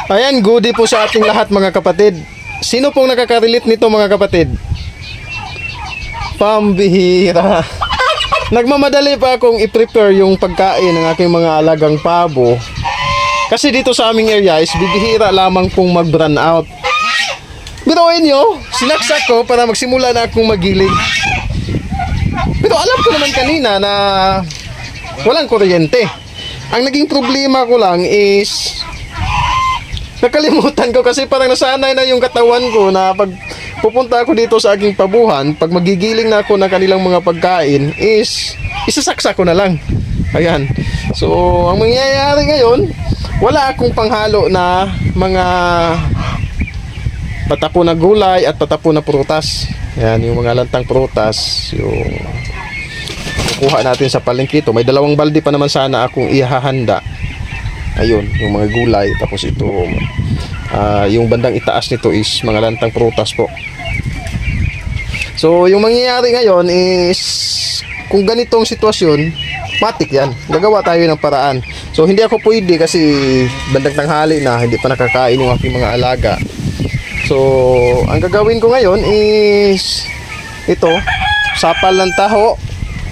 Ayan, goodie po sa ating lahat mga kapatid. Sino pong nakaka-relate nito mga kapatid? Pambihira. Nagmamadali pa akong i-prepare yung pagkain ng aking mga alagang pabo. Kasi dito sa aming area is bibihira lamang pong mag-run out. Biruin nyo, sinaksak ko para magsimula na akong magiling. Pero alam ko naman kanina na walang kuryente. Ang naging problema ko lang is nakalimutan ko kasi parang nasanay na yung katawan ko na pag pupunta ako dito sa aking pabuhan, pag magigiling na ako ng kanilang mga pagkain is isasaksak ko na lang. Ayan. So, ang mangyayari ngayon, wala akong panghalo na mga patapo na gulay at patapo na prutas. Ayan, yung mga lantang prutas, yung kukuha natin sa palengke ito. May 2 balde pa naman sana akong ihahanda. Ayun, yung mga gulay. Tapos ito, yung bandang itaas nito is mga lantang prutas po. So, yung mangyayari ngayon is kung ganitong sitwasyon, matik yan. Gagawa tayo ng paraan. So, hindi ako pwede kasi bandang tanghali na, hindi pa nakakain yung aking mga alaga. So, ang gagawin ko ngayon is ito, sapal ng taho.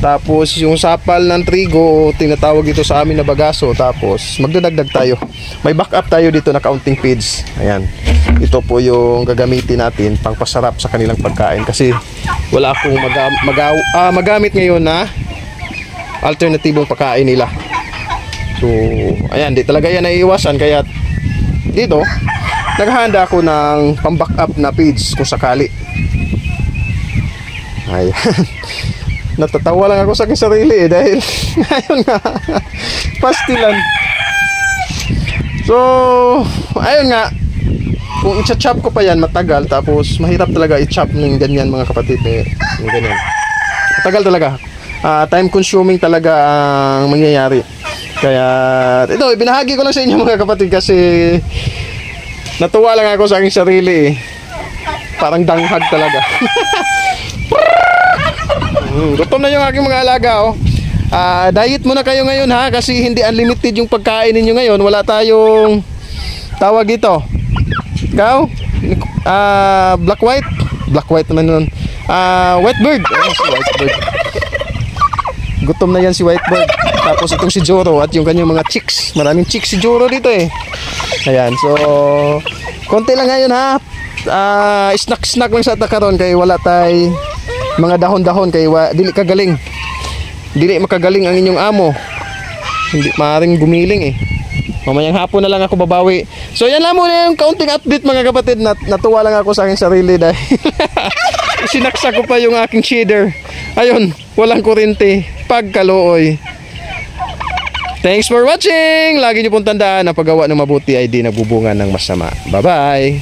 Tapos yung sapal ng trigo, tinatawag ito sa amin na bagaso. Tapos magdadagdag tayo. May backup tayo dito na counting feeds. Ayan. Ito po yung gagamitin natin pang pasarap sa kanilang pagkain. Kasi wala akong magamit ngayon na alternatibong pagkain nila. So, ayan. Di talaga yan naiiwasan. Kaya dito, naghahanda ako ng pang backup na feeds kung sakali. Ayan. Natatawa lang ako sa aking sarili dahil ayun nga, pastilan. So, ayun nga, kung i-chop ko pa yan matagal, tapos mahirap talaga i-chop ng ganyan mga kapatid yung ganyan. Matagal talaga, time consuming talaga ang mangyayari. Kaya ito, ibinahagi ko lang sa inyo mga kapatid kasi natuwa lang ako sa aking sarili. Parang danghag talaga. Gutom na yung aking mga alaga, oh. Diet muna kayo ngayon ha, kasi hindi unlimited yung pagkain ninyo ngayon. Wala tayong tawag ito. Ikaw? Black white naman nun. White bird. Si white bird. Gutom na yan si white bird. Tapos itong si Joro at yung kanyang mga chicks. Maraming chicks si Joro dito eh. Ayan, so konti lang ngayon ha. Snack lang sa takaron kay wala tay mga dahon-dahon kay dili kagaling. Dili makagaling ang inyong amo. Hindi maaring gumiling eh. Mamayang hapon na lang ako babawi. So yan lang muna yung kaunting update mga kapatid. Natuwa lang ako sa aking sarili dahil sinaksak ko pa yung aking cheddar. Ayun, walang kuryente. Pagkalooy. Thanks for watching. Lagi niyo pong tandaan na paggawa ng mabuti ay di nagbubunga ng masama. Bye-bye.